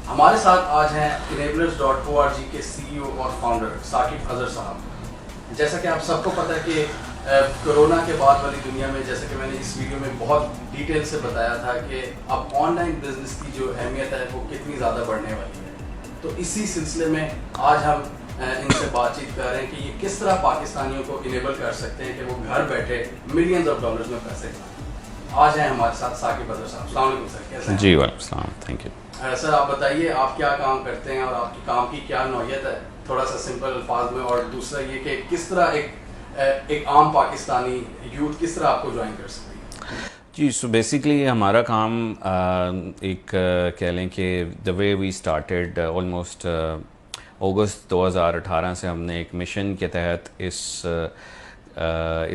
हमारे साथ आज हैं enablers.org के सीईओ और फाउंडर साकिब अजहर साहब। जैसा कि आप सबको पता है कि कोरोना के बाद वाली दुनिया में, जैसा कि मैंने इस वीडियो में बहुत डिटेल से बताया था कि अब ऑनलाइन बिजनेस की जो अहमियत है वो कितनी ज़्यादा बढ़ने वाली है। तो इसी सिलसिले में आज हम इनसे बातचीत कर रहे हैं कि ये किस तरह पाकिस्तानियों को इनेबल कर सकते हैं कि वो घर बैठे मिलियंस ऑफ डॉलर्स में पैसे कमाएं। आज हैं हमारे साथ साकिब अजहर साहब। अस्सलाम वालेकुम सर, कैसे हैं? जी वालेकुम सलाम, थैंक यू। सर आप बताइए आप क्या काम करते हैं और आपकी काम की क्या नौयत है, थोड़ा सा सिंपल अल्फाज में। और दूसरा ये कि किस तरह एक आम पाकिस्तानी यूथ किस तरह आपको ज्वाइन कर सकती है। जी, सो बेसिकली हमारा काम एक कह लें कि the way we started almost August 2018 से हमने एक मिशन के तहत इस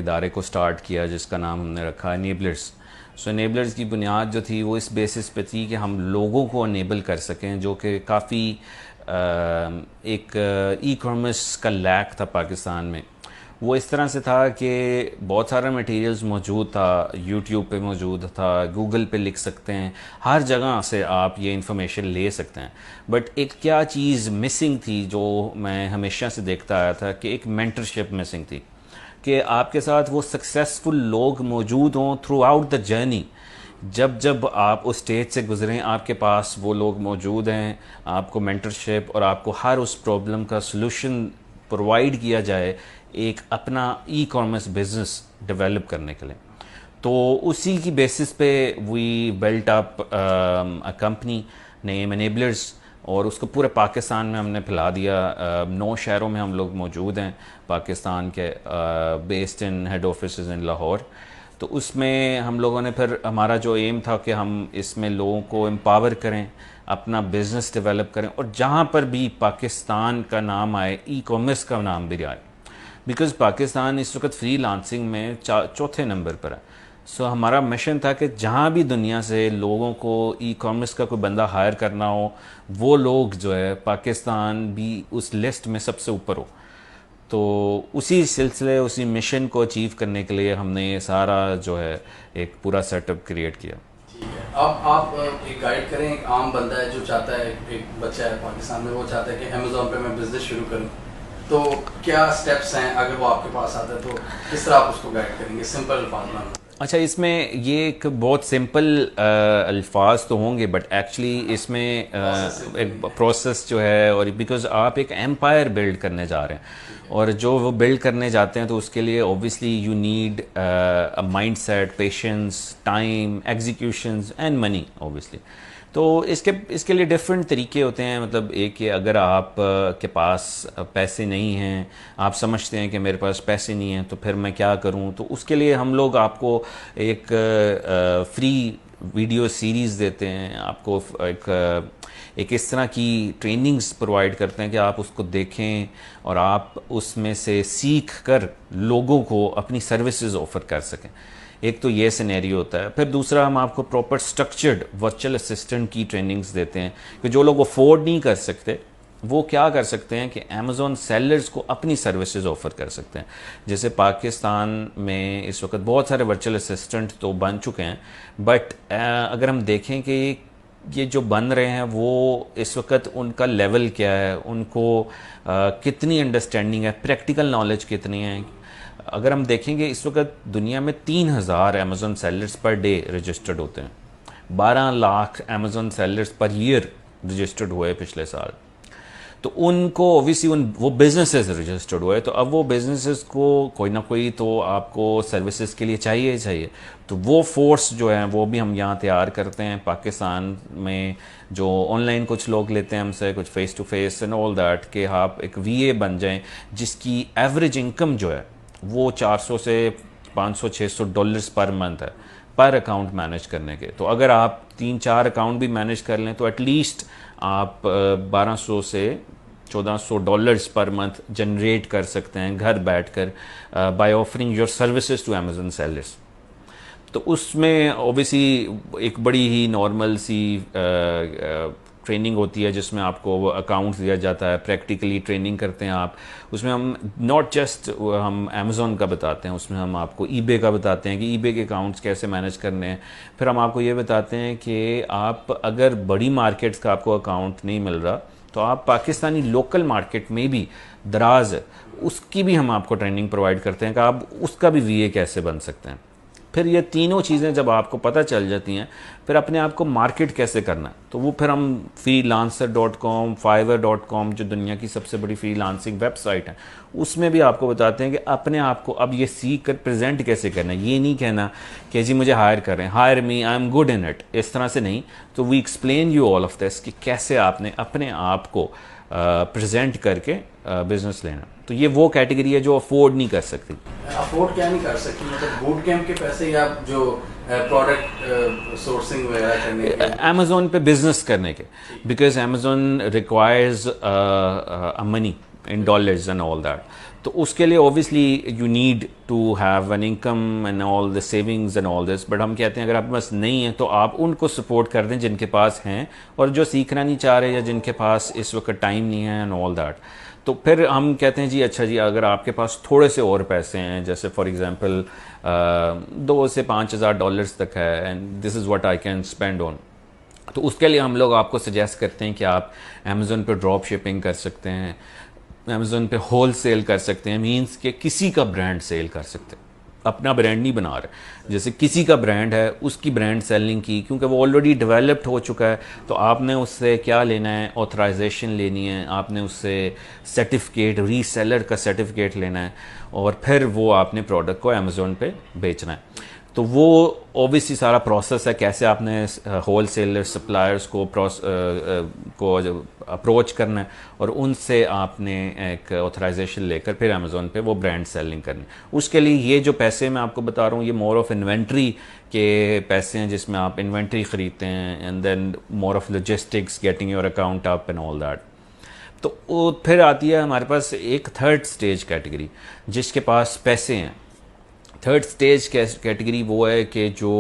इदारे को स्टार्ट किया जिसका नाम हमने रखा इनेबलर्स। सो इनेबलर्स की बुनियाद जो थी वो इस बेसिस पे थी कि हम लोगों को इनेबल कर सकें, जो कि काफ़ी एक ई कॉमर्स का लैक था पाकिस्तान में। वो इस तरह से था कि बहुत सारा मटेरियल्स मौजूद था, यूट्यूब पे मौजूद था, गूगल पे लिख सकते हैं, हर जगह से आप ये इन्फॉर्मेशन ले सकते हैं। बट एक क्या चीज़ मिसिंग थी जो मैं हमेशा से देखता आया था कि एक मेंटरशिप मिसिंग थी, कि आपके साथ वो सक्सेसफुल लोग मौजूद हों थ्रू आउट द जर्नी। जब जब आप उस स्टेज से गुजरें आपके पास वो लोग मौजूद हैं, आपको मेंटरशिप और आपको हर उस प्रॉब्लम का सलूशन प्रोवाइड किया जाए एक अपना ई कॉमर्स बिजनेस डेवलप करने के लिए। तो उसी की बेसिस पे we built up a company name Enablers, और उसको पूरे पाकिस्तान में हमने फैला दिया। 9 शहरों में हम लोग मौजूद हैं पाकिस्तान के, based in head office in Lahore. तो उसमें हम लोगों ने फिर हमारा जो एम था कि हम इसमें लोगों को एम्पावर करें, अपना बिज़नेस डेवलप करें, और जहाँ पर भी पाकिस्तान का नाम आए ई कॉमर्स का नाम भी आए, बिकॉज़ पाकिस्तान इस वक्त फ्री लांसिंग में चौथे नंबर पर है। सो हमारा मिशन था कि जहाँ भी दुनिया से लोगों को ई कॉमर्स का कोई बंदा हायर करना हो, वो लोग जो है पाकिस्तान भी उस लिस्ट में सबसे ऊपर हो। तो उसी सिलसिले, उसी मिशन को अचीव करने के लिए हमने ये सारा जो है एक पूरा सेटअप क्रिएट किया। ठीक है, अब आप एक गाइड करें। एक आम बंदा है जो चाहता है, एक बच्चा है पाकिस्तान में, वो चाहता है कि अमेज़ॉन पे मैं बिजनेस शुरू करूं, तो क्या स्टेप्स हैं? अगर वो आपके पास आता है तो किस तरह आप उसको गाइड करेंगे सिंपल अल्फाज में? अच्छा, इसमें ये एक बहुत सिंपल अल्फाज तो होंगे, बट एक्चुअली इसमें एक प्रोसेस जो है, और बिकॉज आप एक एम्पायर बिल्ड करने जा रहे हैं, और जो वो बिल्ड करने जाते हैं तो उसके लिए obviously you need a mind set, patience, time, executions and money obviously. तो इसके लिए डिफरेंट तरीके होते हैं। मतलब एक कि अगर आप के पास पैसे नहीं हैं, आप समझते हैं कि मेरे पास पैसे नहीं हैं तो फिर मैं क्या करूं, तो उसके लिए हम लोग आपको एक फ्री वीडियो सीरीज़ देते हैं, आपको एक इस तरह की ट्रेनिंग्स प्रोवाइड करते हैं कि आप उसको देखें और आप उसमें से सीख कर लोगों को अपनी सर्विसेज ऑफ़र कर सकें। एक तो ये सिनेरियो होता है। फिर दूसरा, हम आपको प्रॉपर स्ट्रक्चर्ड वर्चुअल असिस्टेंट की ट्रेनिंग्स देते हैं कि जो लोग अफोर्ड नहीं कर सकते वो क्या कर सकते हैं कि अमेज़ॉन सेलर्स को अपनी सर्विसेज ऑफ़र कर सकते हैं। जैसे पाकिस्तान में इस वक्त बहुत सारे वर्चुअल असिस्टेंट तो बन चुके हैं, बट अगर हम देखें कि ये जो बन रहे हैं वो इस वक्त उनका लेवल क्या है, उनको कितनी अंडरस्टैंडिंग है, प्रैक्टिकल नॉलेज कितनी है। अगर हम देखेंगे इस वक्त दुनिया में 3000 Amazon sellers per day registered होते हैं, 12 lakh Amazon sellers per year registered हुए पिछले साल। तो उनको ऑब्वियसली वो बिजनेसेस रजिस्टर्ड हुए, तो अब वो बिजनेसेस को कोई ना कोई तो आपको सर्विसेज के लिए चाहिए ही चाहिए। तो वो फोर्स जो है वो भी हम यहाँ तैयार करते हैं पाकिस्तान में। जो ऑनलाइन कुछ लोग लेते हैं हमसे, कुछ face to face and all that, कि आप एक वीए बन जाएं जिसकी एवरेज इनकम जो है वो 400 से 500-600 डॉलर्स पर मंथ है पर अकाउंट मैनेज करने के। तो अगर आप 3-4 अकाउंट भी मैनेज कर लें तो एटलीस्ट आप 1200 से 1400 डॉलर्स पर मंथ जनरेट कर सकते हैं घर बैठकर, by offering your services to Amazon sellers. तो उसमें ऑब्वियसली एक बड़ी ही नॉर्मल सी ट्रेनिंग होती है जिसमें आपको अकाउंट्स दिया जाता है, प्रैक्टिकली ट्रेनिंग करते हैं आप। उसमें हम नॉट जस्ट हम अमेज़ॉन का बताते हैं, उसमें हम आपको ईबे का बताते हैं कि ईबे के अकाउंट्स कैसे मैनेज करने हैं। फिर हम आपको ये बताते हैं कि आप अगर बड़ी मार्केट्स का आपको अकाउंट नहीं मिल रहा तो आप पाकिस्तानी लोकल मार्केट में भी दराज है उसकी भी हम आपको ट्रेनिंग प्रोवाइड करते हैं कि आप उसका भी वीए कैसे बन सकते हैं। फिर ये तीनों चीज़ें जब आपको पता चल जाती हैं, फिर अपने आप को मार्केट कैसे करना है, तो वो फिर हम freelancer.com, fiverr.com जो दुनिया की सबसे बड़ी फ्रीलांसिंग वेबसाइट है उसमें भी आपको बताते हैं कि अपने आप को अब ये सीख कर प्रेजेंट कैसे करना है। ये नहीं कहना कि जी मुझे हायर कर रहे हैं, hire me, I am good in it, इस तरह से नहीं। तो we explain you all of this कि कैसे आपने अपने आप को प्रेजेंट करके बिजनेस लेना। तो ये वो कैटेगरी है जो अफोर्ड नहीं कर सकती। अफोर्ड क्या नहीं कर सकती, मतलब बूट कैंप के पैसे या जो प्रोडक्ट सोर्सिंग वगैरह करने के, अमेज़ॉन पे बिजनेस करने के, because Amazon requires money in dollars and all that. तो उसके लिए obviously you need to have an income and all the savings and all this. But हम कहते हैं अगर आपके पास नहीं है तो आप उनको सपोर्ट कर दें जिनके पास हैं, और जो सीखना नहीं चाह रहे या जिनके पास इस वक्त टाइम नहीं है एंड ऑल दैट। तो फिर हम कहते हैं जी अच्छा जी अगर आपके पास थोड़े से और पैसे हैं, जैसे फॉर एग्जांपल 2 से 5,000 डॉलर्स तक है and this is what I can spend on, तो उसके लिए हम लोग आपको सजेस्ट करते हैं कि आप अमेज़ॉन पे ड्रॉप शिपिंग कर सकते हैं, अमेज़ॉन पे होल सेल कर सकते हैं, मीन्स कि किसी का ब्रांड सेल कर सकते हैं, अपना ब्रांड नहीं बना रहे। जैसे किसी का ब्रांड है उसकी ब्रांड सेलिंग की, क्योंकि वो ऑलरेडी डेवलप्ड हो चुका है, तो आपने उससे क्या लेना है, ऑथराइजेशन लेनी है, आपने उससे सर्टिफिकेट, रीसेलर का सर्टिफिकेट लेना है, और फिर वो आपने प्रोडक्ट को अमेज़ॉन पे बेचना है। तो वो ऑब्वियसली सारा प्रोसेस है कैसे आपने होल सेलर सप्लायर्स को अप्रोच करना है और उनसे आपने एक ऑथराइजेशन लेकर फिर अमेज़ॉन पे वो ब्रांड सेलिंग करनी। उसके लिए ये जो पैसे मैं आपको बता रहा हूँ ये मोर ऑफ इन्वेंट्री के पैसे हैं, जिसमें आप इन्वेंट्री ख़रीदते हैं and then more of logistics, getting your account up and all that. तो फिर आती है हमारे पास एक थर्ड स्टेज कैटेगरी जिसके पास पैसे हैं। थर्ड स्टेज कैटेगरी वो है कि जो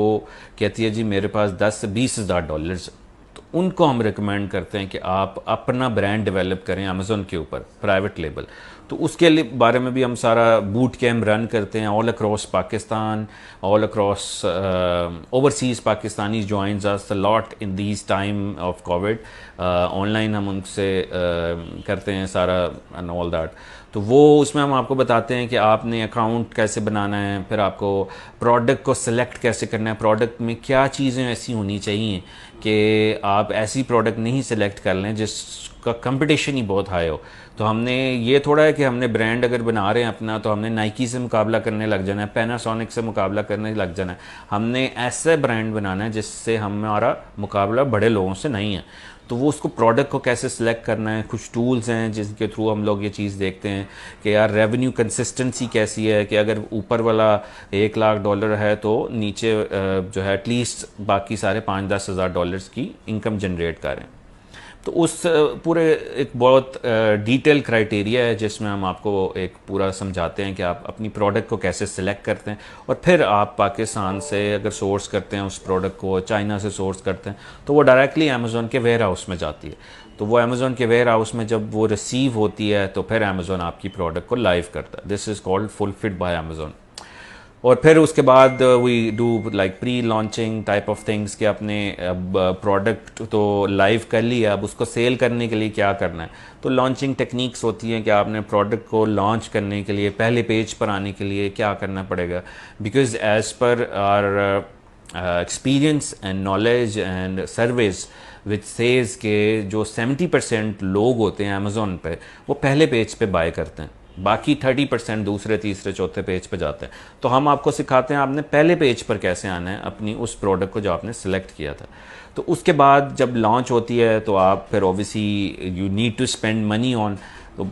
कहती है जी मेरे पास 10 से 20,000 डॉलर्स, तो उनको हम रिकमेंड करते हैं कि आप अपना ब्रांड डेवलप करें अमेज़ॉन के ऊपर, प्राइवेट लेबल। तो उसके लिए बारे में भी हम सारा बूट कैम्प रन करते हैं all across Pakistan, all across overseas Pakistani joins us a lot in these time of Covid. Online हम उनसे करते हैं सारा एंड ऑल दैट। तो वो उसमें हम आपको बताते हैं कि आपने अकाउंट कैसे बनाना है, फिर आपको प्रोडक्ट को सिलेक्ट कैसे करना है, प्रोडक्ट में क्या चीज़ें ऐसी होनी चाहिए कि आप ऐसी प्रोडक्ट नहीं सिलेक्ट कर लें जिसका कंपटीशन ही बहुत हाई हो। तो हमने ये थोड़ा है कि हमने ब्रांड अगर बना रहे हैं अपना तो हमने नाइकी से मुकाबला करने लग जाना है, पैनासोनिक से मुकाबला करने लग जाना है। हमने ऐसा ब्रांड बनाना है जिससे हमारा मुकाबला बड़े लोगों से नहीं है। तो वो उसको प्रोडक्ट को कैसे सिलेक्ट करना है, कुछ टूल्स हैं जिनके थ्रू हम लोग ये चीज़ देखते हैं कि यार रेवेन्यू कंसिस्टेंसी कैसी है, कि अगर ऊपर वाला $1,00,000 है तो नीचे जो है एटलीस्ट बाकी सारे 5-10 हज़ार डॉलर्स की इनकम जनरेट करें। तो उस पूरे एक बहुत डिटेल क्राइटेरिया है जिसमें हम आपको एक पूरा समझाते हैं कि आप अपनी प्रोडक्ट को कैसे सिलेक्ट करते हैं, और फिर आप पाकिस्तान से अगर सोर्स करते हैं उस प्रोडक्ट को, चाइना से सोर्स करते हैं, तो वो डायरेक्टली अमेज़ॉन के वेयर हाउस में जाती है। तो वो अमेज़ॉन के वेयर हाउस में जब वो रिसीव होती है तो फिर अमेज़ॉन आपकी प्रोडक्ट को लाइव करता है। This is called fulfilled by Amazon. और फिर उसके बाद we do like pre launching type of things कि अपने अब प्रोडक्ट तो लाइव कर लिया, अब उसको सेल करने के लिए क्या करना है। तो लॉन्चिंग टेक्निक्स होती हैं कि आपने प्रोडक्ट को लॉन्च करने के लिए, पहले पेज पर आने के लिए क्या करना पड़ेगा, because as per our experience and knowledge and service which says के जो 70% लोग होते हैं अमेज़ॉन पे वो पहले पेज पे बाय करते हैं, बाकी 30% दूसरे, तीसरे, चौथे पेज पे जाते हैं। तो हम आपको सिखाते हैं आपने पहले पेज पर कैसे आना है अपनी उस प्रोडक्ट को जो आपने सिलेक्ट किया था। तो उसके बाद जब लॉन्च होती है तो आप फिर obviously you need to spend money on. तो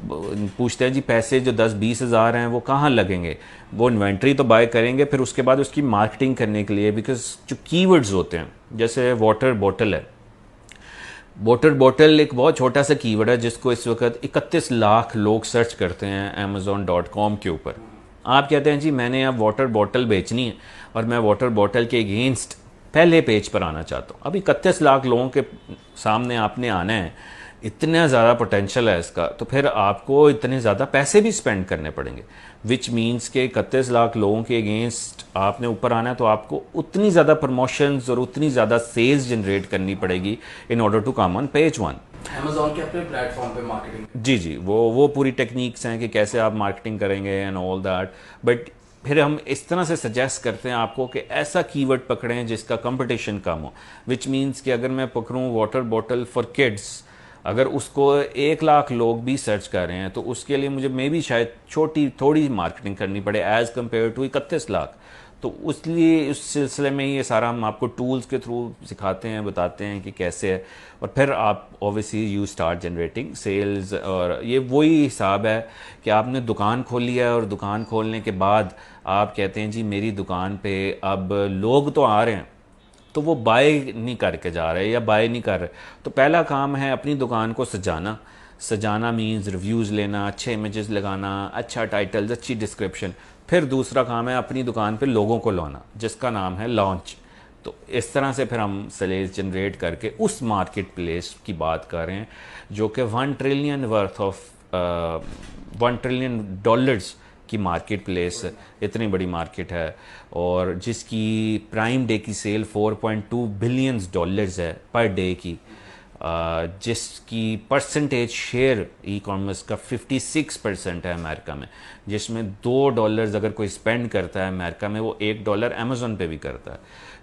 पूछते हैं जी पैसे जो 10-20 हज़ार हैं वो कहाँ लगेंगे। वो इन्वेंट्री तो बाय करेंगे, फिर उसके बाद उसकी मार्केटिंग करने के लिए, बिकॉज जो कीवर्ड्स होते हैं जैसे वाटर बॉटल है, वाटर बॉटल एक बहुत छोटा सा कीवर्ड है जिसको इस वक्त 31 लाख लोग सर्च करते हैं amazon.com के ऊपर। आप कहते हैं जी मैंने अब वाटर बॉटल बेचनी है और मैं वाटर बॉटल के अगेंस्ट पहले पेज पर आना चाहता हूँ। अब 31 लाख लोगों के सामने आपने आना है, इतना ज़्यादा पोटेंशियल है इसका, तो फिर आपको इतने ज़्यादा पैसे भी स्पेंड करने पड़ेंगे, विच मीन्स के 31 लाख लोगों के अगेंस्ट आपने ऊपर आना है, तो आपको उतनी ज़्यादा प्रमोशंस और उतनी ज़्यादा सेल्स जनरेट करनी पड़ेगी in order to come on page 1। Amazon के अपने प्लेटफॉर्म पे मार्केटिंग। जी जी, वो पूरी टेक्निक्स हैं कि कैसे आप मार्केटिंग करेंगे एंड ऑल दैट। बट फिर हम इस तरह से सजेस्ट करते हैं आपको कि ऐसा कीवर्ड पकड़ें जिसका कंपटीशन कम हो, विच मीन्स कि अगर मैं पकड़ूं वाटर बॉटल फॉर किड्स, अगर उसको 1 लाख लोग भी सर्च कर रहे हैं तो उसके लिए मुझे मे भी शायद छोटी थोड़ी मार्केटिंग करनी पड़े एज़ कम्पेयर टू 31 लाख। तो उसलिए उस सिलसिले में ये सारा हम आपको टूल्स के थ्रू सिखाते हैं, बताते हैं कि कैसे है, और फिर आप obviously you start generating sales. और ये वही हिसाब है कि आपने दुकान खोल लिया है और दुकान खोलने के बाद आप कहते हैं जी मेरी दुकान पे अब लोग तो आ रहे हैं, तो वो बाय नहीं करके जा रहे या बाय नहीं कर रहे, तो पहला काम है अपनी दुकान को सजाना मीन्स रिव्यूज़ लेना, अच्छे इमेजेस लगाना, अच्छा टाइटल्स, अच्छी डिस्क्रिप्शन। फिर दूसरा काम है अपनी दुकान पे लोगों को लाना, जिसका नाम है लॉन्च। तो इस तरह से फिर हम सेल्स जनरेट करके उस मार्केट प्लेस की बात कर रहे हैं जो कि 1 ट्रिलियन वर्थ ऑफ $1 ट्रिलियन की मार्केट प्लेस, इतनी बड़ी मार्केट है, और जिसकी प्राइम डे की सेल $4.2 बिलियन है पर डे की, जिसकी परसेंटेज शेयर ई कॉमर्स का 56% है अमेरिका में, जिसमें $2 अगर कोई स्पेंड करता है अमेरिका में, वो $1 अमेज़न पे भी करता है,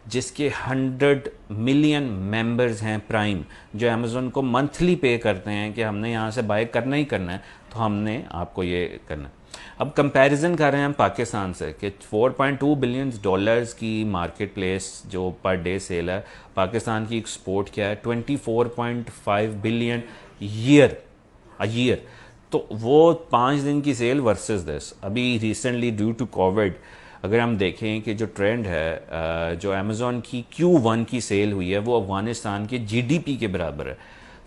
जिसके 100 मिलियन मेंबर्स हैं प्राइम, जो अमेज़न को मंथली पे करते हैं कि हमने यहाँ से बाय करना ही करना है, तो हमने आपको ये करना है। अब कंपैरिजन कर रहे हैं हम पाकिस्तान से कि $4.2 बिलियन की मार्केट प्लेस जो पर डे सेल है, पाकिस्तान की एक्सपोर्ट क्या है 24.5 बिलियन ईयर। तो वो 5 दिन की सेल वर्सेस दिस। अभी रिसेंटली ड्यू टू कोविड अगर हम देखें कि जो ट्रेंड है, जो अमेज़ॉन की Q1 की सेल हुई है वो अफगानिस्तान के GDP के बराबर है।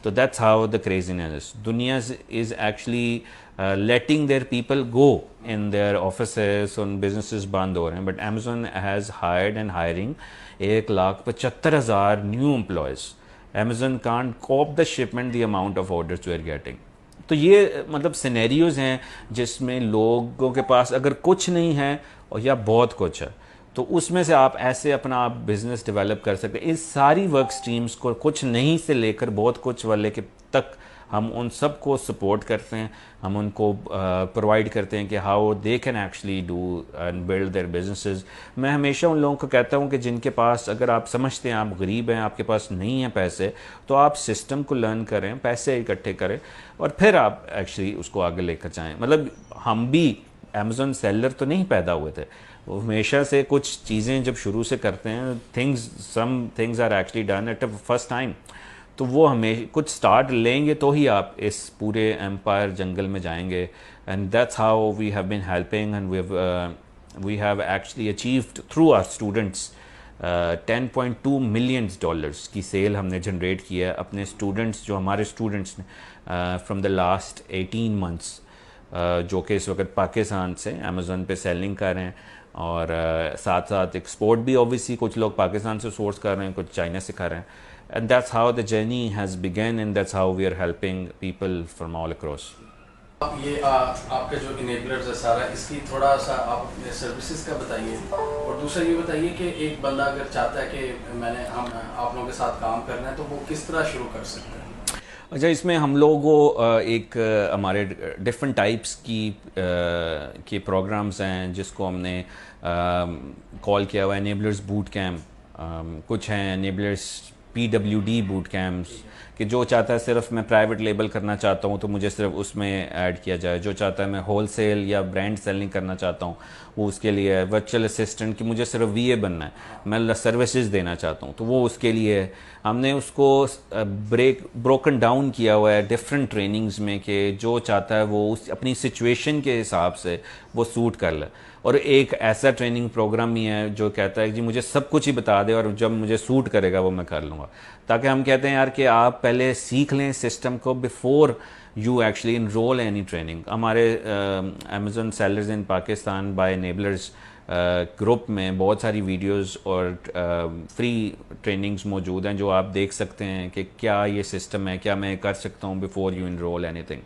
तो दैट्स हाउ द क्रेजीनेस दुनिया is actually letting their people go in their offices, उन बिजनेसेस बंद हो रहे हैं, but Amazon has hired and hiring 1,75,000 new employees. Amazon can't cope the shipment the amount of orders we are getting. तो ये मतलब scenarios हैं जिसमें लोगों के पास अगर कुछ नहीं है और या बहुत कुछ है, तो उसमें से आप ऐसे अपना आप बिजनेस डेवलप कर सकते हैं। इस सारी वर्क स्ट्रीम्स को कुछ नहीं से लेकर बहुत कुछ वाले के तक हम उन सब को सपोर्ट करते हैं, हम उनको प्रोवाइड करते हैं कि how they can actually do and build their businesses. मैं हमेशा उन लोगों को कहता हूं कि जिनके पास, अगर आप समझते हैं आप गरीब हैं, आपके पास नहीं है पैसे, तो आप सिस्टम को लर्न करें, पैसे इकट्ठे करें और फिर आप एक्चुअली उसको आगे लेकर जाएं। मतलब हम भी अमेज़ॉन सेलर तो नहीं पैदा हुए थे, हमेशा से कुछ चीज़ें जब शुरू से करते हैं, some things are actually done at a first time, तो वो हमें कुछ स्टार्ट लेंगे तो ही आप इस पूरे एम्पायर जंगल में जाएंगे। And that's how we have been helping and we have actually achieved through our students $10.2 million की सेल हमने जनरेट किया है अपने स्टूडेंट्स, जो हमारे स्टूडेंट्स ने फ्रॉम द लास्ट 18 मंथ्स, जो कि इस वक्त पाकिस्तान से अमेज़ॉन पे सेलिंग कर रहे हैं, और साथ साथ एक्सपोर्ट भी ऑब्वियसली कुछ लोग पाकिस्तान से सोर्स कर रहे हैं, कुछ चाइना से कर रहे हैं। And that's how the journey has begun and that's how we are helping people from all across. ये आपका जो इनेबलर्स है सारा, इसकी थोड़ा सा आप अपने सर्विसेज का बताइए, और दूसरा ये बताइए कि एक बंदा अगर चाहता है कि हम आप लोगों के साथ काम करना है, तो वो किस तरह शुरू कर सकते हैं? अच्छा, इसमें हम लोग एक हमारे डिफरेंट टाइप्स के प्रोग्राम्स हैं जिसको हमने कॉल किया हुआ है एनेबलर्स बूट कैम्प। कुछ हैं एनेबलर्स PWD बूट कैम्प्स, कि जो चाहता है सिर्फ मैं प्राइवेट लेबल करना चाहता हूँ तो मुझे सिर्फ उसमें ऐड किया जाए, जो चाहता है मैं होलसेल या ब्रांड सेलिंग करना चाहता हूँ वो उसके लिए है, वर्चुअल असिस्टेंट कि मुझे सिर्फ VA बनना है, मैं सर्विसेज देना चाहता हूँ तो वो उसके लिए है। हमने उसको ब्रोकन डाउन किया हुआ है डिफरेंट ट्रेनिंग्स में कि जो चाहता है वो उस अपनी सिचुएशन के हिसाब से वो सूट कर ले, और एक ऐसा ट्रेनिंग प्रोग्राम ही है जो कहता है कि मुझे सब कुछ ही बता दे और जब मुझे सूट करेगा वो मैं कर लूँगा। ताकि हम कहते हैं यार कि आप पहले सीख लें सिस्टम को before you actually enroll any training. हमारे Amazon sellers in Pakistan by enablers group में बहुत सारी वीडियोस और फ्री ट्रेनिंग्स मौजूद हैं जो आप देख सकते हैं कि क्या ये सिस्टम है, क्या मैं कर सकता हूँ बिफोर यू इनरोल एनीथिंग।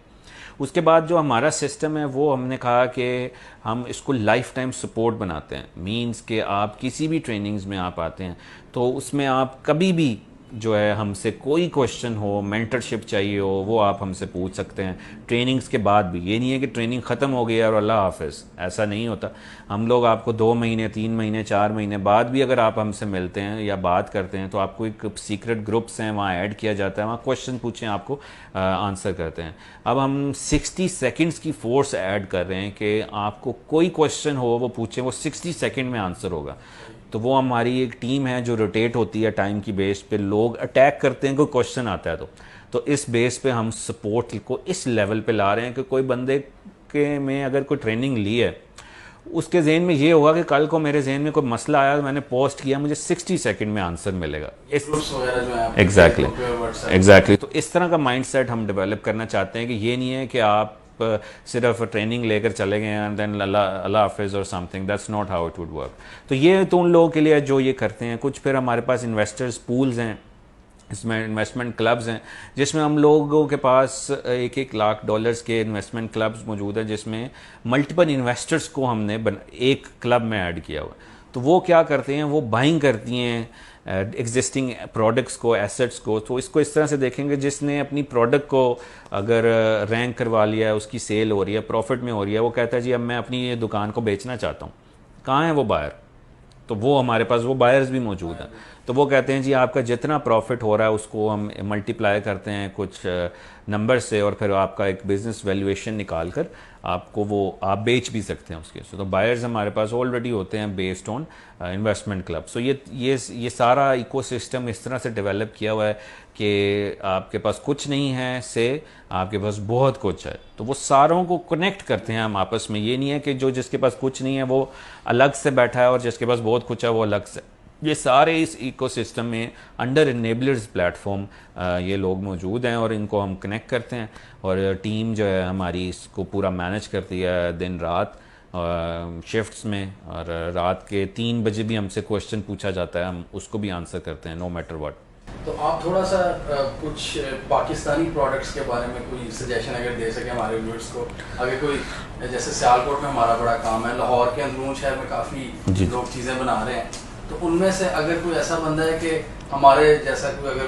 उसके बाद जो हमारा सिस्टम है वो हमने कहा कि हम इसको लाइफ टाइम सपोर्ट बनाते हैं। मींस कि आप किसी भी ट्रेनिंग्स में आप आते हैं तो उसमें आप कभी भी जो है हमसे कोई क्वेश्चन हो, मेंटरशिप चाहिए हो, वो आप हमसे पूछ सकते हैं ट्रेनिंग्स के बाद भी। ये नहीं है कि ट्रेनिंग ख़त्म हो गई और अल्लाह हाफिज़, ऐसा नहीं होता। हम लोग आपको 2 महीने, 3 महीने, 4 महीने बाद भी अगर आप हमसे मिलते हैं या बात करते हैं तो आपको एक सीक्रेट ग्रुप्स हैं वहाँ ऐड किया जाता है, वहाँ क्वेश्चन पूछें आपको आंसर करते हैं। अब हम 60 सेकेंड्स की फोर्स ऐड कर रहे हैं कि आपको कोई क्वेश्चन हो वो पूछें, वो 60 सेकेंड में आंसर होगा। तो वो हमारी एक टीम है जो रोटेट होती है टाइम की बेस पे, लोग अटैक करते हैं कोई क्वेश्चन आता है तो इस बेस पे हम सपोर्ट को इस लेवल पे ला रहे हैं कि कोई बंदे के में अगर कोई ट्रेनिंग ली है उसके जहन में ये होगा कि कल को मेरे जहन में कोई मसला आया तो मैंने पोस्ट किया, मुझे 60 सेकंड में आंसर मिलेगा। एग्जैक्टली। तो इस तरह का माइंडसेट हम डेवलप करना चाहते हैं कि ये नहीं है कि आप सिर्फ ट्रेनिंग लेकर चले गए एंड देन अल्लाह हाफिज़ और something, that's not how it would work. तो ये तो उन लोगों के लिए जो ये करते हैं। कुछ फिर हमारे पास इन्वेस्टर्स पूल्स हैं, इसमें इन्वेस्टमेंट क्लब्स हैं जिसमें हम लोगों के पास $1-1 लाख के इन्वेस्टमेंट क्लब्स मौजूद हैं जिसमें मल्टीपल इन्वेस्टर्स को हमने एक क्लब में ऐड किया हुआ। तो वो क्या करते हैं, वो बाइंग करती हैं एग्जिस्टिंग प्रोडक्ट्स को, एसेट्स को। तो इसको इस तरह से देखेंगे, जिसने अपनी प्रोडक्ट को अगर रैंक करवा लिया है, उसकी सेल हो रही है, प्रॉफिट में हो रही है, वो कहता है जी अब मैं अपनी ये दुकान को बेचना चाहता हूँ। कहाँ है वो बायर? तो वो हमारे पास वो बायर्स भी मौजूद हैं। तो वो कहते हैं जी आपका जितना प्रॉफिट हो रहा है उसको हम मल्टीप्लाई करते हैं कुछ नंबर से और फिर आपका एक बिजनेस वैल्यूएशन निकाल कर आपको वो आप बेच भी सकते हैं उसके। तो बायर्स हमारे पास ऑलरेडी होते हैं बेस्ड ऑन इन्वेस्टमेंट क्लब। सो ये सारा इकोसिस्टम इस तरह से डेवलप किया हुआ है कि आपके पास कुछ नहीं है से आपके पास बहुत कुछ है। तो वो सारों को कनेक्ट करते हैं हम आपस में। ये नहीं है कि जो जिसके पास कुछ नहीं है वो अलग से बैठा है और जिसके पास बहुत कुछ है वो अलग से। ये सारे इस इकोसिस्टम में अंडर इनेबलर्स प्लेटफॉर्म ये लोग मौजूद हैं और इनको हम कनेक्ट करते हैं और टीम जो है हमारी इसको पूरा मैनेज करती है दिन रात शिफ्ट्स में। और रात के 3 बजे भी हमसे क्वेश्चन पूछा जाता है, हम उसको भी आंसर करते हैं नो मैटर व्हाट। तो आप थोड़ा सा कुछ पाकिस्तानी प्रोडक्ट्स के बारे में कोई सजेशन अगर दे सके हमारे व्यूअर्स को। अगर कोई जैसे सियालकोट में हमारा बड़ा काम है, लाहौर के अंदरून शहर में काफ़ी लोग चीज़ें बना रहे हैं, तो उनमें से अगर कोई ऐसा बंदा है कि हमारे जैसा कोई अगर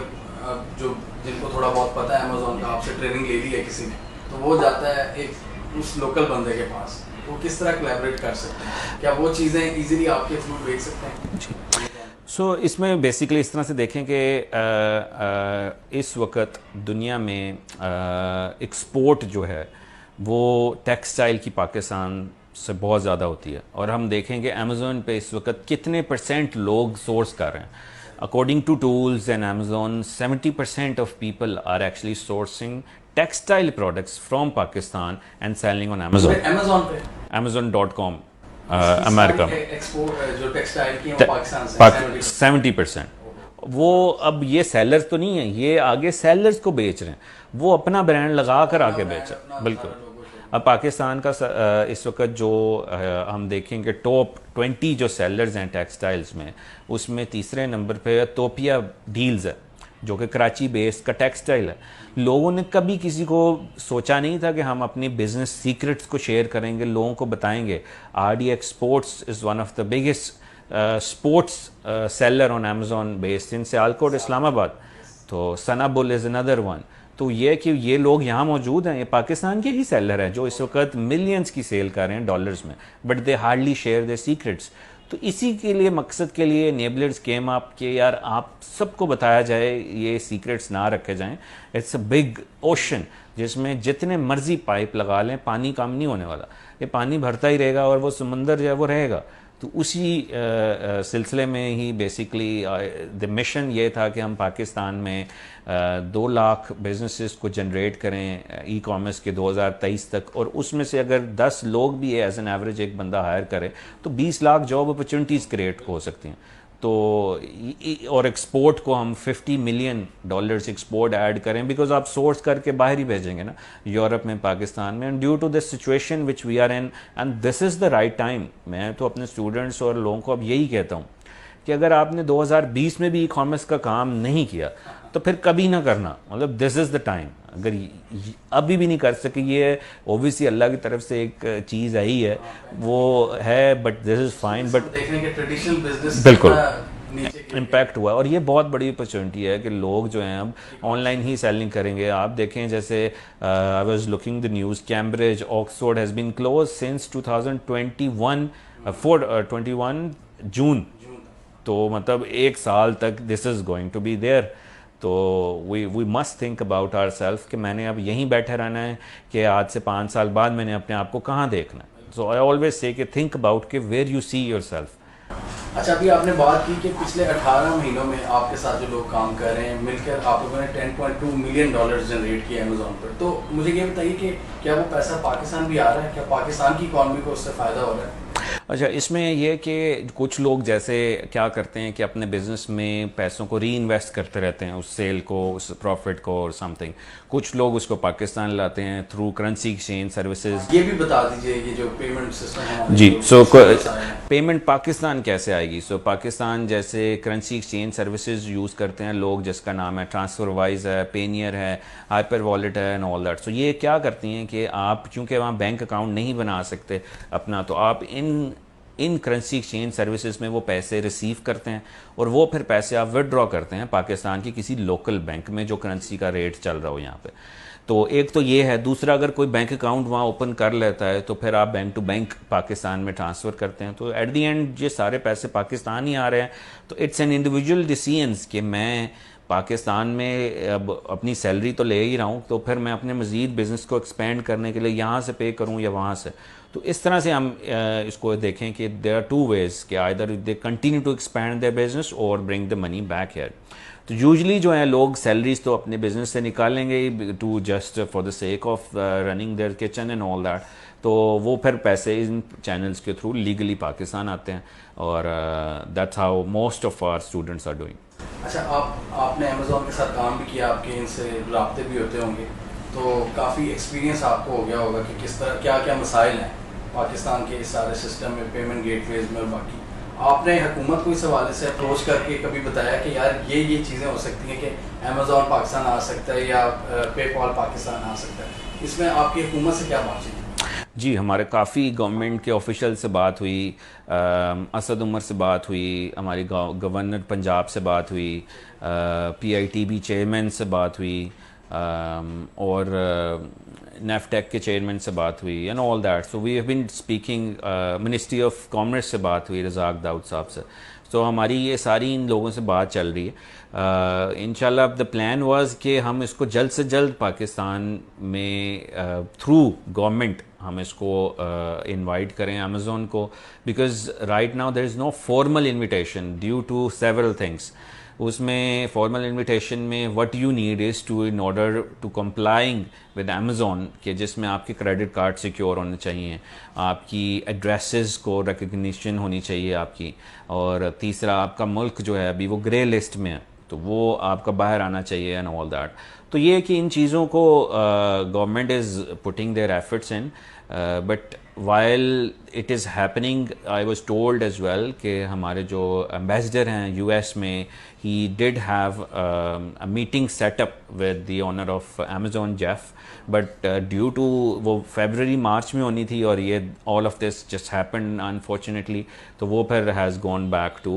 जो जिनको थोड़ा बहुत पता है अमेज़ॉन का, आपसे ट्रेनिंग ले ली है किसी ने, तो वो जाता है एक उस लोकल बंदे के पास, वो किस तरह कोलैबोरेट कर सकते हैं? क्या वो चीज़ें इजीली आपके थ्रू बेच सकते हैं? सो इसमें बेसिकली इस तरह से देखें कि इस वक्त दुनिया में एक्सपोर्ट जो है वो टेक्सटाइल की पाकिस्तान से बहुत ज़्यादा होती है। और हम देखेंगे अमेज़ॉन पे इस वक्त कितने % लोग सोर्स कर रहे हैं। According to tools and Amazon 70% of people are actually sourcing textile products from Pakistan and selling on Amazon. Amazon.com America जो टेक्सटाइल की है पाकिस्तान से 70%। वो अब ये सेलर्स तो नहीं है, ये आगे सेलर्स को बेच रहे हैं, वो अपना ब्रांड लगा कर आगे बेच रहे हैं। बिल्कुल। अब पाकिस्तान का इस वक्त जो हम देखेंगे टॉप 20 जो सेलर्स हैं टेक्सटाइल्स में, उसमें तीसरे नंबर पे तोपिया डील्स है जो कि कराची बेस्ड का टेक्सटाइल है। लोगों ने कभी किसी को सोचा नहीं था कि हम अपनी बिजनेस सीक्रेट्स को शेयर करेंगे, लोगों को बताएंगे। RDX sports is one of the biggest sports seller on Amazon based in Sialkot Islamabad. तो सनाबुल इज़ अनदर वन। तो ये कि ये लोग यहाँ मौजूद हैं, ये पाकिस्तान के ही सेलर हैं जो इस वक्त मिलियंस की सेल कर रहे हैं डॉलर्स में, but they hardly share their secrets. तो इसी के लिए मकसद के लिए नेबलर्स केम अप के यार आप सबको बताया जाए, ये सीक्रेट्स ना रखे जाएं। इट्स अ बिग ओशन जिसमें जितने मर्जी पाइप लगा लें पानी कम नहीं होने वाला, ये पानी भरता ही रहेगा और वो समंदर जो है वो रहेगा। तो उसी सिलसिले में ही बेसिकली द मिशन ये था कि हम पाकिस्तान में 2 लाख बिजनेसेस को जनरेट करें ई कॉमर्स के 2023 तक, और उसमें से अगर 10 लोग भी एज एन एवरेज एक बंदा हायर करे तो 20 लाख जॉब अपॉर्चुनिटीज़ क्रिएट हो सकती हैं। तो और एक्सपोर्ट को हम $50 मिलियन एक्सपोर्ट ऐड करें, बिकॉज आप सोर्स करके बाहर ही भेजेंगे ना, यूरोप में, पाकिस्तान में, and due to this situation which we are in, and this is the right time. मैं तो अपने स्टूडेंट्स और लोगों को अब यही कहता हूँ कि अगर आपने 2020 में भी ई कॉमर्स का काम नहीं किया तो फिर कभी ना करना, मतलब दिस इज़ द टाइम। अगर अभी भी नहीं कर सके, ये ओबियसली अल्लाह की तरफ से एक चीज़ आई है, वो है, but this is fine. But देखने के ट्रेडिशनल बिजनेस बिल्कुल नीचे इम्पैक्ट हुआ, और ये बहुत बड़ी अपॉर्चुनिटी है कि लोग जो हैं अब ऑनलाइन ही सेलिंग करेंगे। आप देखें, जैसे I was looking the news, Cambridge, Oxford has been close since 2021 21 June, तो मतलब एक साल तक this is going to be there. तो we must think about our self कि मैंने अब यहीं बैठे रहना है कि आज से 5 साल बाद मैंने अपने आप को कहाँ देखना है। सो आई ऑलवेज से कि थिंक अबाउट कि where you see yourself. अच्छा, अभी आपने बात की कि पिछले 18 महीनों में आपके साथ जो लोग काम कर रहे हैं मिलकर आप लोगों ने $10.2 मिलियन जनरेट किए अमेजोन पर। तो मुझे ये बताइए कि क्या वो पैसा पाकिस्तान भी आ रहा है, क्या पाकिस्तान की इकॉनमी को उससे फ़ायदा हो रहा है? अच्छा, इसमें यह कि कुछ लोग जैसे क्या करते हैं कि अपने बिजनेस में पैसों को री इन्वेस्ट करते रहते हैं, उस सेल को, उस प्रॉफिट को और समथिंग। कुछ लोग उसको पाकिस्तान लाते हैं थ्रू करेंसी एक्सचेंज सर्विसेज। ये भी बता दीजिए ये जो पेमेंट सिस्टम है जी, पेमेंट पाकिस्तान कैसे आएगी? पाकिस्तान जैसे करेंसी एक्सचेंज सर्विसेज यूज़ करते हैं लोग, जिसका नाम है ट्रांसफरवाइज है, पेनियर है, हाइपर वॉलेट है एंड ऑल दैट। सो ये क्या करती हैं कि आप चूँकि वहाँ बैंक अकाउंट नहीं बना सकते अपना, तो आप इन करेंसी एक्सचेंज सर्विसेज में वो पैसे रिसीव करते हैं और वो फिर पैसे आप विदड्रॉ करते हैं पाकिस्तान की किसी लोकल बैंक में जो करेंसी का रेट चल रहा हो यहाँ पे। तो एक तो ये है। दूसरा, अगर कोई बैंक अकाउंट वहाँ ओपन कर लेता है तो फिर आप बैंक टू बैंक पाकिस्तान में ट्रांसफ़र करते हैं, तो एट दी एंड ये सारे पैसे पाकिस्तान ही आ रहे हैं। तो इट्स एन इंडिविजुअल डिसीजंस कि मैं पाकिस्तान में अब अपनी सैलरी तो ले ही रहा हूँ, तो फिर मैं अपने मज़ीद बिज़नेस को एक्सपेंड करने के लिए यहाँ से पे करूँ या वहाँ से। तो इस तरह से हम इसको देखें कि देयर आर टू वेज़ कि either they continue to expand their business और bring the money back here. तो यूजली जो है लोग सैलरीज तो अपने बिजनेस से निकालेंगे to just for the sake of running their kitchen and all that, तो वो फिर पैसे इन चैनल्स के थ्रू लीगली पाकिस्तान आते हैं, और that's how most of our students are doing. अच्छा, आपने अमेजोन के साथ काम भी किया, आपके इनसे राब्ते भी होते होंगे, तो काफ़ी एक्सपीरियंस आपको हो गया होगा कि किस तरह क्या क्या मसाइल हैं पाकिस्तान के इस सारे सिस्टम में, पेमेंट गेटवेज में और बाकी। आपने हुकूमत को इस हवाले से अप्रोच करके कभी बताया कि यार ये चीज़ें हो सकती हैं कि अमेजोन पाकिस्तान आ सकता है या पेपॉल पाकिस्तान आ सकता है? इसमें आपकी हुकूमत से क्या बातचीत? जी, हमारे काफ़ी गवर्नमेंट के ऑफिशियल से बात हुई, असद उमर से बात हुई, हमारी गवर्नर पंजाब से बात हुई, PITB चेयरमैन से बात हुई, और नेफ्टेक के चेयरमैन से बात हुई and all that. So we have been speaking, ministry of commerce से बात हुई रज़ाक दाऊद साहब से। तो हमारी ये सारी इन लोगों से बात चल रही है। इंशाल्लाह द प्लान वाज कि हम इसको जल्द से जल्द पाकिस्तान में थ्रू गवर्नमेंट हम इसको इनवाइट करें अमेज़ोन को, because right now there is no formal invitation due to several things. उसमें फॉर्मल इनविटेशन में what you need is to in order to complying with Amazon के, जिसमें आपके क्रेडिट कार्ड सिक्योर होने चाहिए, आपकी एड्रेसेस को रिकग्निशन होनी चाहिए आपकी, और तीसरा आपका मुल्क जो है अभी वो ग्रे लिस्ट में है, तो वो आपका बाहर आना चाहिए एंड ऑल दैट। तो ये कि इन चीज़ों को government is putting their efforts in, but while it is happening I was told as well कि हमारे जो एम्बेसडर हैं US में, he did have a meeting set up with the owner of Amazon Jeff, but due to वो February March में होनी थी और ये all of this just happened unfortunately, तो वो फिर has gone back to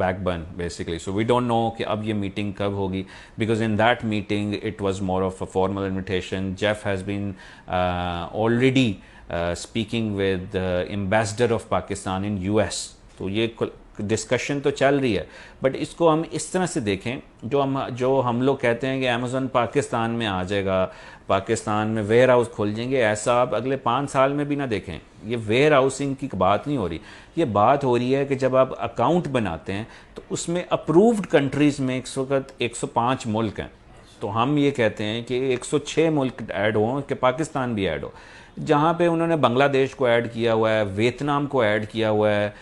backburn basically. So we don't know कि अब ये meeting कब होगी, because in that meeting it was more of a formal invitation. Jeff has been already speaking with the ambassador of Pakistan in US. तो ये discussion तो चल रही है, बट इसको हम इस तरह से देखें, जो हम लोग कहते हैं कि अमेज़न पाकिस्तान में आ जाएगा, पाकिस्तान में वेयर हाउस खोल जाएंगे, ऐसा आप अगले 5 साल में भी ना देखें। ये वेयर हाउसिंग की बात नहीं हो रही, ये बात हो रही है कि जब आप अकाउंट बनाते हैं तो उसमें अप्रूव्ड कंट्रीज़ में इस वक्त 105 मुल्क हैं, तो हम ये कहते हैं कि 106 मुल्क ऐड हों कि पाकिस्तान भी ऐड हो, जहाँ पे उन्होंने बांग्लादेश को ऐड किया हुआ है, वियतनाम को ऐड किया हुआ है,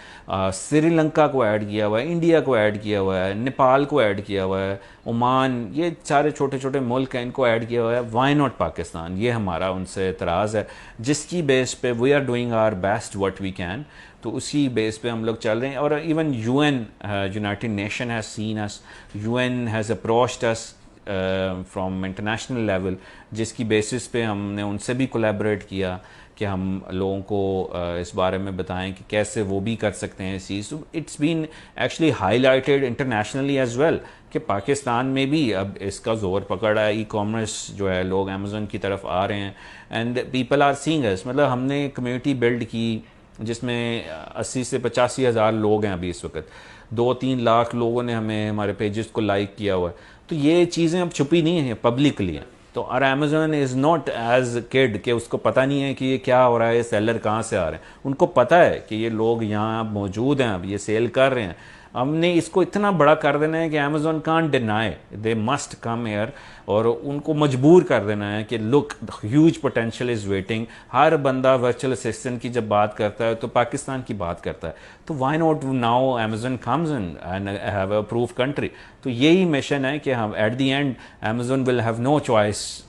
श्रीलंका को ऐड किया हुआ है, इंडिया को ऐड किया हुआ है, नेपाल को ऐड किया हुआ है, ओमान, ये सारे छोटे छोटे मुल्क हैं, इनको ऐड किया हुआ है। Why not Pakistan? ये हमारा उनसे एतराज़ है, जिसकी बेस पे we are doing our best what we can. तो उसी बेस पे हम लोग चल रहे हैं। और even UN, United nation has seen us, UN has approached us from international level, जिसकी बेसिस पे हमने उनसे भी कोलैबोरेट किया कि हम लोगों को इस बारे में बताएं कि कैसे वो भी कर सकते हैं इस चीज़। तो it's been actually highlighted internationally as well कि पाकिस्तान में भी अब इसका जोर पकड़ा है, ई कॉमर्स जो है, लोग अमेज़न की तरफ आ रहे हैं एंड पीपल आर सीइंग अस। मतलब हमने कम्युनिटी बिल्ड की जिसमें 80 से 85 हज़ार लोग हैं अभी इस वक्त, 2-3 लाख लोगों ने हमें हमारे पेजेस को लाइक किया हुआ है। तो ये चीज़ें अब छुपी नहीं हैं, पब्लिकली हैं। तो और Amazon is not as kid कि उसको पता नहीं है कि ये क्या हो रहा है, ये सेलर कहाँ से आ रहे हैं। उनको पता है कि ये लोग यहाँ मौजूद हैं, अब ये सेल कर रहे हैं। हमने इसको इतना बड़ा कर देना है कि Amazon can't deny, they must come here, और उनको मजबूर कर देना है कि look huge potential is waiting. हर बंदा वर्चुअल असिस्टेंट की जब बात करता है तो पाकिस्तान की बात करता है, तो why not now Amazon comes in and have a proof country. तो यही मिशन है कि हम at the end Amazon will have no choice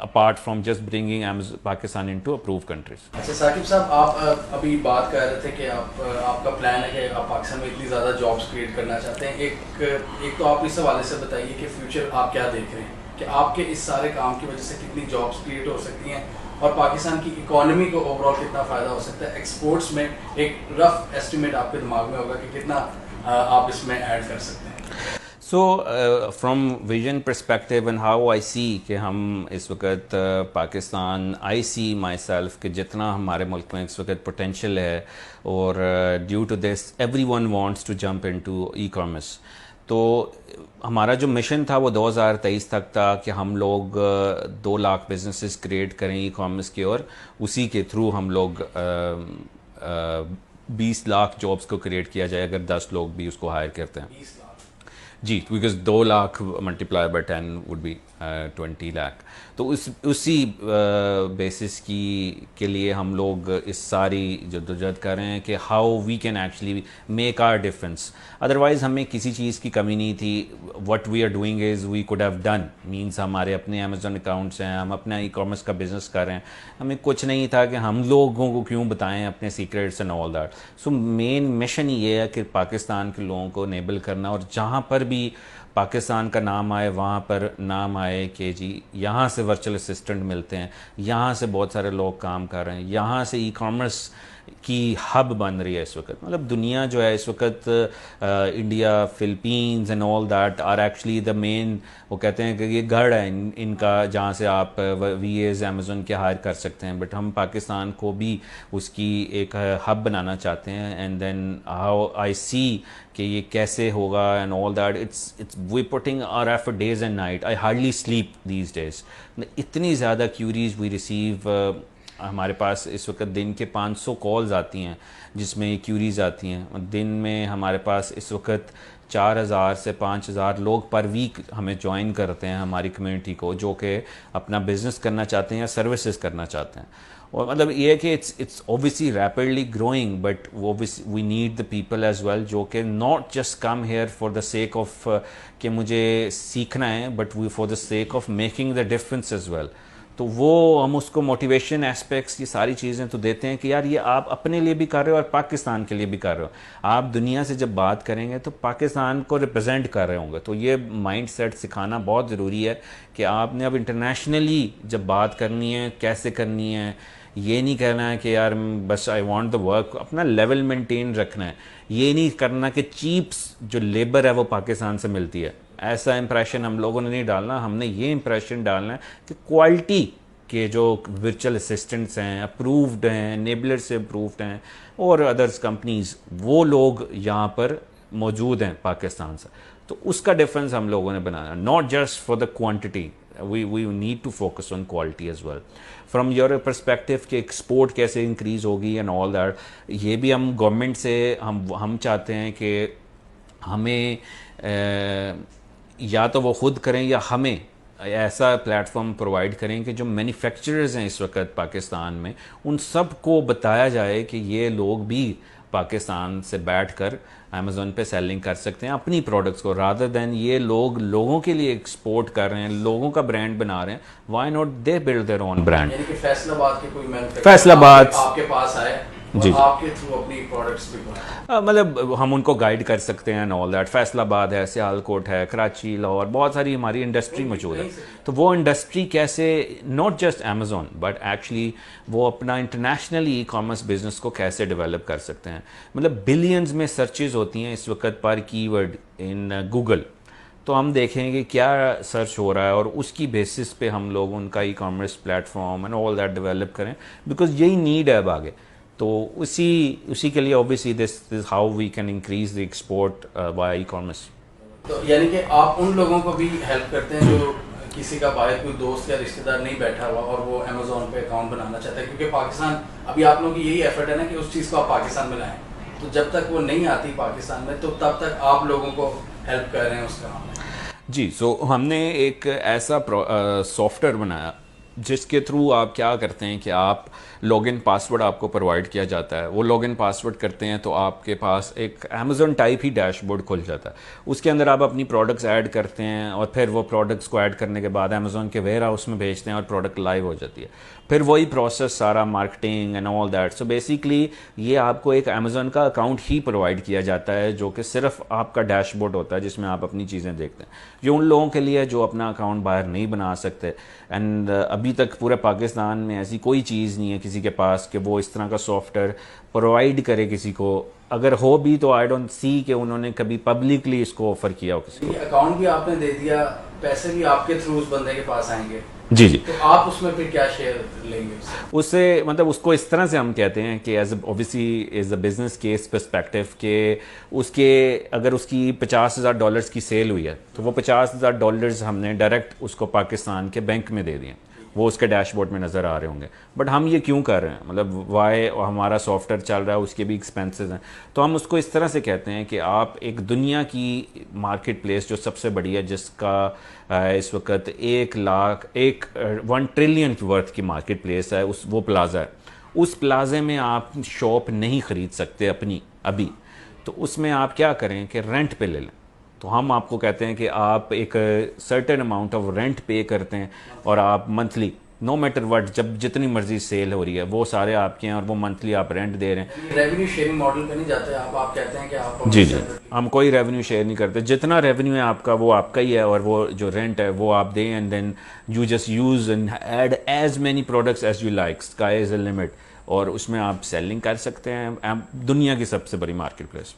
apart from just bringing Pakistan into approved countries. अच्छा साकिब साहब, आप अभी बात कर रहे थे कि आपका प्लान है कि आप पाकिस्तान में इतनी ज़्यादा जॉब्स क्रिएट करना चाहते हैं। एक तो आप इस हवाले से बताइए कि फ्यूचर आप क्या देख रहे हैं कि आपके इस सारे काम की वजह से कितनी जॉब्स क्रिएट हो सकती हैं और पाकिस्तान की इकोनॉमी को ओवरऑल कितना फ़ायदा हो सकता है। एक्सपोर्ट्स में एक रफ एस्टिमेट आपके दिमाग में होगा कि कितना आप इसमें ऐड कर सकते हैं। So from vision perspective and how I see कि हम इस वक्त पाकिस्तान, आई सी माई सेल्फ कि जितना हमारे मुल्क में इस वक्त पोटेंशियल है, और due to this everyone wants to jump into e commerce. तो हमारा जो मिशन था वो 2023 तक था कि हम लोग 2 लाख बिजनेसेस क्रिएट करें ई कॉमर्स की, और उसी के थ्रू हम लोग 20 लाख जॉब्स को क्रिएट किया जाए अगर 10 लोग भी उसको हायर करते हैं। 20 लाख जी, because 2 lakh multiply by 10 would be 20 lakh. तो उसी बेसिस के लिए हम लोग इस सारी जद्दोजहद कर रहे हैं कि how we can actually make our difference. Otherwise हमें किसी चीज़ की कमी नहीं थी। What we are doing is we could have done, means हमारे अपने अमेज़न अकाउंट्स हैं, हम अपना ई कॉमर्स का बिज़नेस कर रहे हैं, हमें कुछ नहीं था कि हम लोगों को क्यों बताएं अपने secrets and all that. So main mission ये है कि पाकिस्तान के लोगों को इनेबल करना, और जहाँ पर भी पाकिस्तान का नाम आए वहाँ पर नाम आए कि जी यहाँ से वर्चुअल असिस्टेंट मिलते हैं, यहाँ से बहुत सारे लोग काम कर रहे हैं, यहाँ से ई कॉमर्स की हब बन रही है इस वक्त। मतलब दुनिया जो है इस वक्त, India, Philippines and all that are actually the main, वो कहते हैं कि ये गढ़ है इनका जहाँ से आप वीएज अमेज़न के हायर कर सकते हैं। बट हम पाकिस्तान को भी उसकी एक हब बनाना चाहते हैं। And then how I see कि ये कैसे होगा and all that, it's we putting our effort days and night. I hardly sleep these days. इतनी ज़्यादा क्यूरीज वी रिसीव। हमारे पास इस वक्त दिन के 500 कॉल्स आती हैं जिसमें क्यूरीज आती हैं। दिन में हमारे पास इस वक्त 4000 से 5000 लोग पर वीक हमें ज्वाइन करते हैं हमारी कम्युनिटी को, जो कि अपना बिजनेस करना चाहते हैं या सर्विसेज करना चाहते हैं। और मतलब ये है कि it's obviously rapidly growing, but we need the people as well, जो कि not just come here for the sake of कि मुझे सीखना है, but we for the sake of making the difference as well. तो वो हम उसको मोटिवेशन एस्पेक्ट्स, ये सारी चीज़ें तो देते हैं कि यार ये आप अपने लिए भी कर रहे हो और पाकिस्तान के लिए भी कर रहे हो। आप दुनिया से जब बात करेंगे तो पाकिस्तान को रिप्रेजेंट कर रहे होंगे। तो ये माइंड सेट सिखाना बहुत ज़रूरी है कि आपने अब इंटरनेशनली जब बात करनी है कैसे करनी है। ये नहीं कहना है कि यार बस आई वांट द वर्क, अपना लेवल मेंटेन रखना है। ये नहीं करना कि चीप्स जो लेबर है वो पाकिस्तान से मिलती है, ऐसा इंप्रेशन हम लोगों ने नहीं डालना। हमने ये इंप्रेशन डालना है कि क्वालिटी के जो वर्चुअल असिस्टेंट्स हैं, अप्रूव्ड हैं, नेबलर से अप्रूव्ड हैं, और अदर्स कंपनीज, वो लोग यहाँ पर मौजूद हैं पाकिस्तान से। तो उसका डिफरेंस हम लोगों ने बनाना, not just for the quantity, we need to focus on quality as well. From your perspective कि एक्सपोर्ट कैसे इंक्रीज़ होगी एंड ऑल दैट, ये भी हम गवर्नमेंट से हम चाहते हैं कि हमें या तो वो खुद करें या हमें ऐसा प्लेटफॉर्म प्रोवाइड करें कि जो मैन्युफैक्चरर्स हैं इस वक्त पाकिस्तान में, उन सब को बताया जाए कि ये लोग भी पाकिस्तान से बैठकर अमेज़ॉन पे सेलिंग कर सकते हैं अपनी प्रोडक्ट्स को, रादर दैन ये लोग लोगों के लिए एक्सपोर्ट कर रहे हैं, लोगों का ब्रांड बना रहे हैं, why not they build their own brand. यानी कि फैसलाबाद के कोई मैन्युफैक्चरर फैसलाबाद आपके पास आए जी, और आपके थ्रू अपनी प्रोडक्ट्स भी बनाए, मतलब हम उनको गाइड कर सकते हैं, ऑल दैट। फैसलाबाद है, सियालकोट है, कराची, लाहौर, बहुत सारी हमारी इंडस्ट्री मौजूद है। तो वो इंडस्ट्री कैसे, not just Amazon but actually वो अपना इंटरनेशनल ई कॉमर्स बिजनेस को कैसे डेवलप कर सकते हैं। मतलब बिलियंस में सर्चेज होती हैं इस वक्त पर कीवर्ड इन गूगल, तो हम देखेंगे क्या सर्च हो रहा है और उसकी बेसिस पे हम लोग उनका e commerce platform and all that develop करें, बिकॉज यही नीड है अब आगे। तो उसी के लिए obviously this how we can increase the export by e commerce. तो यानी कि आप उन लोगों को भी हेल्प करते हैं जो किसी का भाई कोई दोस्त या रिश्तेदार नहीं बैठा हुआ और वो अमेज़ॉन पे अकाउंट बनाना चाहता है, क्योंकि पाकिस्तान अभी आप लोगों की यही एफर्ट है ना कि उस चीज़ को आप पाकिस्तान में लाएं, तो जब तक वो नहीं आती पाकिस्तान में तो तब तक आप लोगों को हेल्प कर रहे हैं उस काम में। जी, सो हमने एक ऐसा सॉफ्टवेयर बनाया जिसके थ्रू आप क्या करते हैं कि आप लॉगिन पासवर्ड आपको प्रोवाइड किया जाता है, वो लॉगिन पासवर्ड करते हैं तो आपके पास एक अमेज़ॉन टाइप ही डैशबोर्ड खुल जाता है। उसके अंदर आप अपनी प्रोडक्ट्स ऐड करते हैं और फिर वो प्रोडक्ट्स को ऐड करने के बाद अमेज़ॉन के वेयर हाउस में भेजते हैं और प्रोडक्ट लाइव हो जाती है। फिर वही प्रोसेस सारा marketing and all that. So basically ये आपको एक अमेज़ॉन का अकाउंट ही प्रोवाइड किया जाता है जो कि सिर्फ आपका डैशबोर्ड होता है जिसमें आप अपनी चीज़ें देखते हैं। ये उन लोगों के लिए जो अपना अकाउंट बाहर नहीं बना सकते, एंड अभी तक पूरे पाकिस्तान में ऐसी कोई चीज़ नहीं है किसी के पास कि वो इस तरह का सॉफ्टवेयर प्रोवाइड करे किसी को। अगर हो भी तो आई डोंट सी कि उन्होंने कभी पब्लिकली इसको ऑफर किया हो किसी को। अकाउंट भी आपने दे दिया, पैसे भी आपके थ्रू उस बंदे के पास आएंगे, जी जी, तो आप उसमें फिर क्या शेयर लेंगे उससे? मतलब उसको इस तरह से हम कहते हैं कि as obviously is a business case perspective के उसके अगर उसकी $50,000 की सेल हुई है तो वो $50,000 हमने डायरेक्ट उसको पाकिस्तान के बैंक में दे दिए, वो उसके डैशबोर्ड में नज़र आ रहे होंगे। बट हम ये क्यों कर रहे हैं, मतलब वाई हमारा सॉफ्टवेयर चल रहा है, उसके भी एक्सपेंसेस हैं, तो हम उसको इस तरह से कहते हैं कि आप एक दुनिया की मार्केट प्लेस जो सबसे बड़ी है, जिसका इस वक्त 1 ट्रिलियन वर्थ की मार्केट प्लेस है, वो प्लाजा है, उस प्लाजे में आप शॉप नहीं ख़रीद सकते अपनी अभी, तो उसमें आप क्या करें कि रेंट पे ले लें। तो हम आपको कहते हैं कि आप एक सर्टेन अमाउंट ऑफ रेंट पे करते हैं और आप मंथली नो मैटर व्हाट, जब जितनी मर्जी सेल हो रही है वो सारे आपके हैं और वो मंथली आप रेंट दे रहे हैं। रेवेन्यू शेयरिंग मॉडल पे नहीं जाते आप कहते हैं कि आप जी जी, हम कोई रेवेन्यू शेयर नहीं करते, जितना रेवेन्यू है आपका वो आपका ही है और वो जो रेंट है वो आप दें, and then you just use and add as many products as you like, sky is a limit, और उसमें आप सेलिंग कर सकते हैं। दुनिया की सबसे बड़ी मार्केट प्लेस।